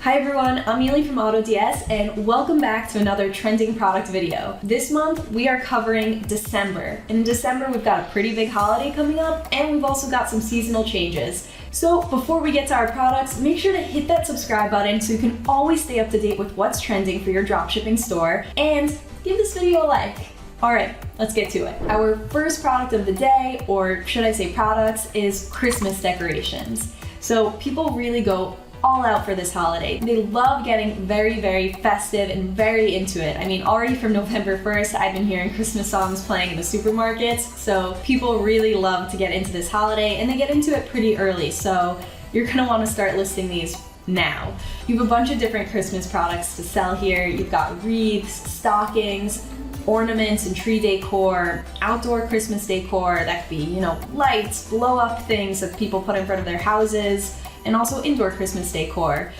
Hi everyone, I'm Yuli from AutoDS and welcome back to another trending product video. This month we are covering December. And in December we've got a pretty big holiday coming up and we've also got some seasonal changes. So before we get to our products, make sure to hit that subscribe button so you can always stay up to date with what's trending for your dropshipping store and give this video a like. Alright, let's get to it. Our first product of the day, or should I say products, is Christmas decorations. So people really go all out for this holiday. They love getting very festive and very into it. I mean, already from November 1st, I've been hearing Christmas songs playing in the supermarkets, so people really love to get into this holiday and they get into it pretty early, so you're gonna wanna start listing these now. You have a bunch of different Christmas products to sell here. You've got wreaths, stockings, ornaments and tree decor, outdoor Christmas decor, that could be, lights, blow up things that people put in front of their houses, and also indoor Christmas decor.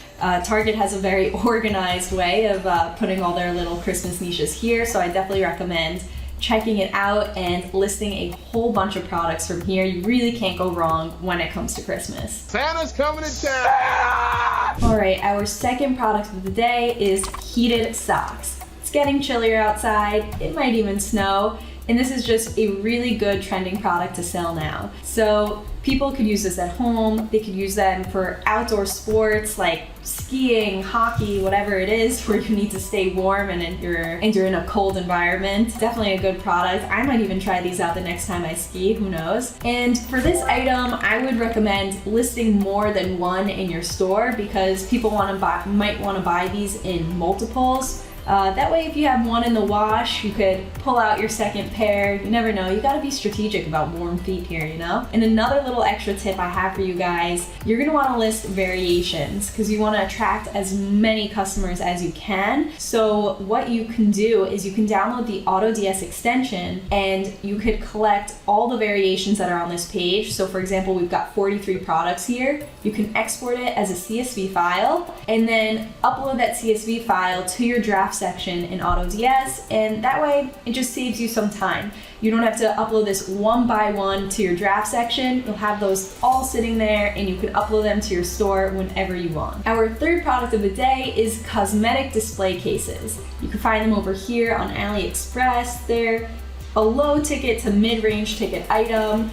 Target has a very organized way of putting all their little Christmas niches here, so I definitely recommend checking it out and listing a whole bunch of products from here. You really can't go wrong when it comes to Christmas. Santa's coming to town! Alright, our second product of the day is heated socks. It's getting chillier outside, it might even snow, and this is just a really good trending product to sell now. So people could use this at home, they could use them for outdoor sports like skiing, hockey, whatever it is where you need to stay warm and you're in a cold environment. Definitely a good product. I might even try these out the next time I ski, who knows. And for this item, I would recommend listing more than one in your store because people might want to buy these in multiples. That way if you have one in the wash, you could pull out your second pair. You never know, you gotta be strategic about warm feet here, And another little extra tip I have for you guys, you're gonna wanna list variations because you wanna attract as many customers as you can. So what you can do is you can download the AutoDS extension and you could collect all the variations that are on this page. So for example, we've got 43 products here. You can export it as a CSV file and then upload that CSV file to your draft section in AutoDS, and that way it just saves you some time. You don't have to upload this one by one to your draft section. You'll have those all sitting there and you can upload them to your store whenever you want. Our third product of the day is cosmetic display cases. You can find them over here on AliExpress. They're a low ticket to mid-range ticket item.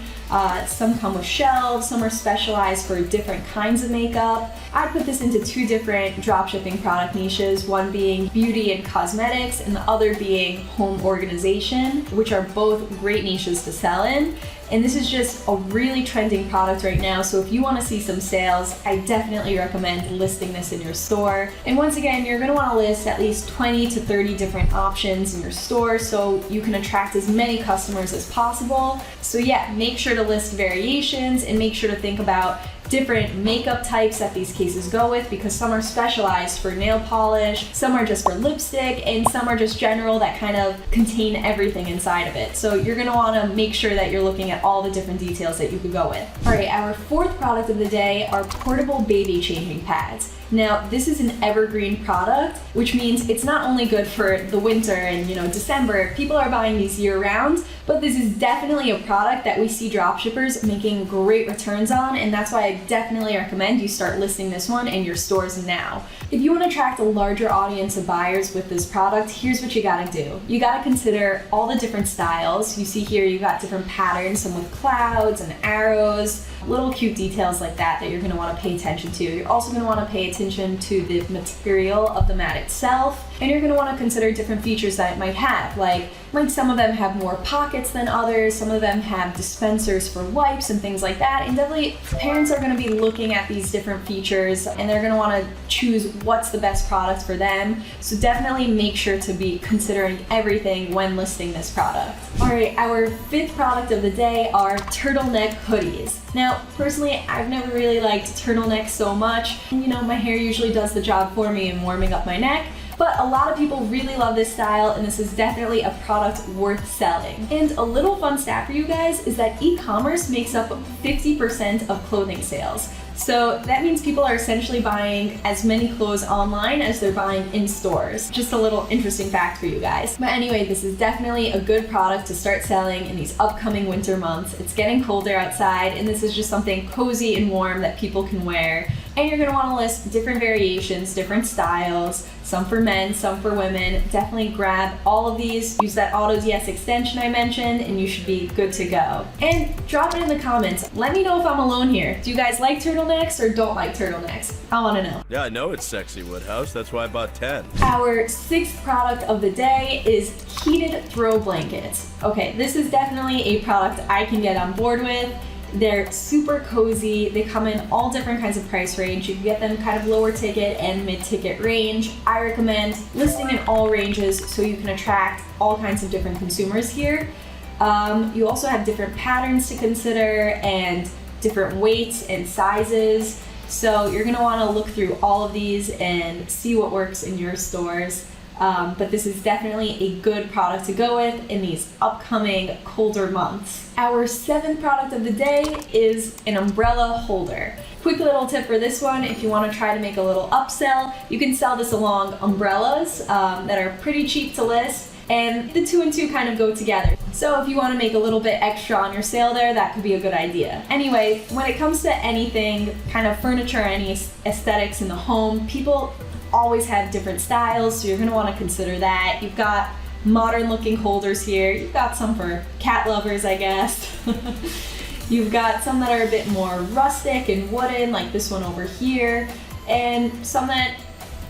Some come with shelves, some are specialized for different kinds of makeup. I put this into two different dropshipping product niches, one being beauty and cosmetics and the other being home organization, which are both great niches to sell in. And this is just a really trending product right now, so if you want to see some sales, I definitely recommend listing this in your store. And once again, you're going to want to list at least 20 to 30 different options in your store so you can attract as many customers as possible. So yeah, make sure to list variations and make sure to think about different makeup types that these cases go with because some are specialized for nail polish, some are just for lipstick, and some are just general that kind of contain everything inside of it. So you're gonna wanna make sure that you're looking at all the different details that you could go with. All right, our fourth product of the day are portable baby changing pads. Now, this is an evergreen product, which means it's not only good for the winter and December, people are buying these year round, but this is definitely a product that we see dropshippers making great returns on, and that's why I definitely recommend you start listing this one in your stores now. If you want to attract a larger audience of buyers with this product, here's what you gotta do. You gotta consider all the different styles. You see here you've got different patterns, some with clouds and arrows, little cute details like that you're going to want to pay attention to. You're also going to want to pay attention to the material of the mat itself, and you're going to want to consider different features that it might have, like some of them have more pockets than others, some of them have dispensers for wipes and things like that, and definitely parents are going to be looking at these different features and they're going to want to choose what's the best product for them. So definitely make sure to be considering everything when listing this product. Alright, our fifth product of the day are turtleneck hoodies. Now, personally, I've never really liked turtlenecks so much. My hair usually does the job for me in warming up my neck, but a lot of people really love this style and this is definitely a product worth selling. And a little fun stat for you guys is that e-commerce makes up 50% of clothing sales. So that means people are essentially buying as many clothes online as they're buying in stores. Just a little interesting fact for you guys. But anyway, this is definitely a good product to start selling in these upcoming winter months. It's getting colder outside and this is just something cozy and warm that people can wear And you're gonna wanna list different variations, different styles, some for men, some for women. Definitely grab all of these, use that AutoDS extension I mentioned, and you should be good to go. And drop it in the comments. Let me know if I'm alone here. Do you guys like turtlenecks or don't like turtlenecks? I wanna know. Yeah, I know it's sexy, Woodhouse. That's why I bought 10. Our 6th product of the day is heated throw blankets. Okay, this is definitely a product I can get on board with. They're super cozy. They come in all different kinds of price range. You can get them kind of lower ticket and mid-ticket range. I recommend listing in all ranges so you can attract all kinds of different consumers here. You also have different patterns to consider and different weights and sizes. So you're gonna wanna look through all of these and see what works in your stores. But this is definitely a good product to go with in these upcoming colder months. Our 7th product of the day is an umbrella holder. Quick little tip for this one, if you want to try to make a little upsell, you can sell this along umbrellas that are pretty cheap to list, and the 2 and 2 kind of go together. So if you want to make a little bit extra on your sale there, that could be a good idea. Anyway, when it comes to anything, kind of furniture, any aesthetics in the home, people always have different styles, so you're going to want to consider that. You've got modern looking holders here. You've got some for cat lovers, I guess. You've got some that are a bit more rustic and wooden, like this one over here, and some that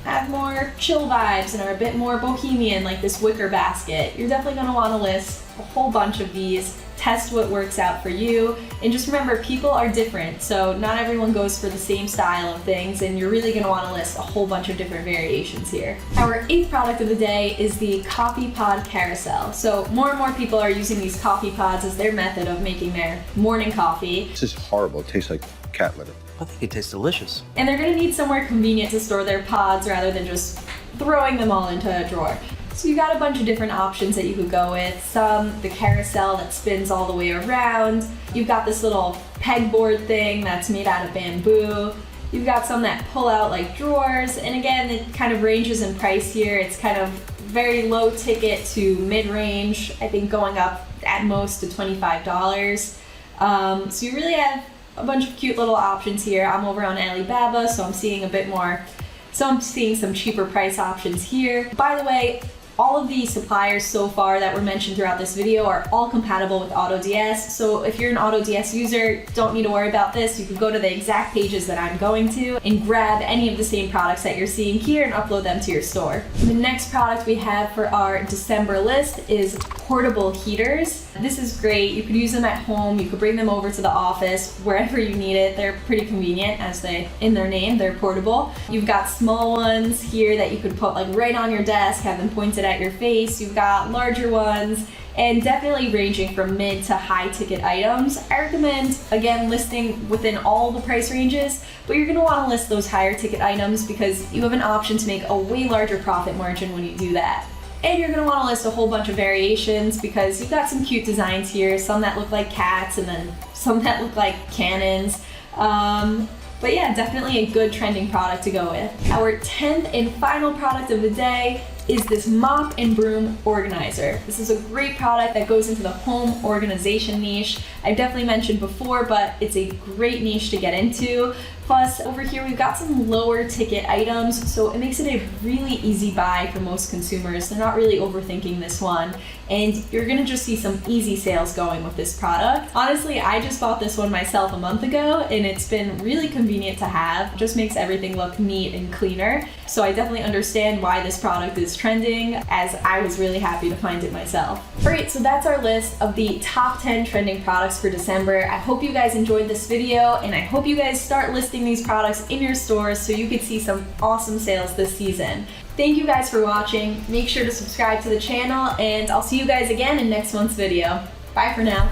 have more chill vibes and are a bit more bohemian, like this wicker basket. You're definitely going to want to list a whole bunch of these, test what works out for you, and just remember, people are different, so not everyone goes for the same style of things, and you're really going to want to list a whole bunch of different variations here. Our 8th product of the day is the coffee pod carousel. So more and more people are using these coffee pods as their method of making their morning coffee. This is horrible. It tastes like cat litter. I think it tastes delicious. And they're going to need somewhere convenient to store their pods rather than just throwing them all into a drawer. So you got a bunch of different options that you could go with. Some, the carousel that spins all the way around. You've got this little pegboard thing that's made out of bamboo. You've got some that pull out like drawers. And again, it kind of ranges in price here. It's kind of very low ticket to mid-range. I think going up at most to $25. So you really have a bunch of cute little options here. I'm over on Alibaba, so I'm seeing a bit more. So I'm seeing some cheaper price options here. By the way, all of the suppliers so far that were mentioned throughout this video are all compatible with AutoDS. So if you're an AutoDS user, don't need to worry about this. You can go to the exact pages that I'm going to and grab any of the same products that you're seeing here and upload them to your store. The next product we have for our December list is portable heaters. This is great. You could use them at home. You could bring them over to the office, wherever you need it. They're pretty convenient, as in their name, they're portable. You've got small ones here that you could put like right on your desk, have them pointed at your face. You've got larger ones, and definitely ranging from mid to high ticket items. I recommend, again, listing within all the price ranges, but you're gonna wanna list those higher ticket items because you have an option to make a way larger profit margin when you do that. And you're gonna wanna list a whole bunch of variations because you've got some cute designs here, some that look like cats and then some that look like cannons. But yeah, definitely a good trending product to go with. Our 10th and final product of the day is this mop and broom organizer. This is a great product that goes into the home organization niche. I've definitely mentioned before, but it's a great niche to get into. Plus, over here we've got some lower ticket items, so it makes it a really easy buy for most consumers. They're not really overthinking this one, and you're gonna just see some easy sales going with this product. Honestly, I just bought this one myself a month ago, and it's been really convenient to have. It just makes everything look neat and cleaner. So I definitely understand why this product is trending, as I was really happy to find it myself. Alright, so that's our list of the top 10 trending products for December. I hope you guys enjoyed this video, and I hope you guys start listing these products in your stores so you could see some awesome sales this season. Thank you guys for watching. Make sure to subscribe to the channel, and I'll see you guys again in next month's video. Bye for now.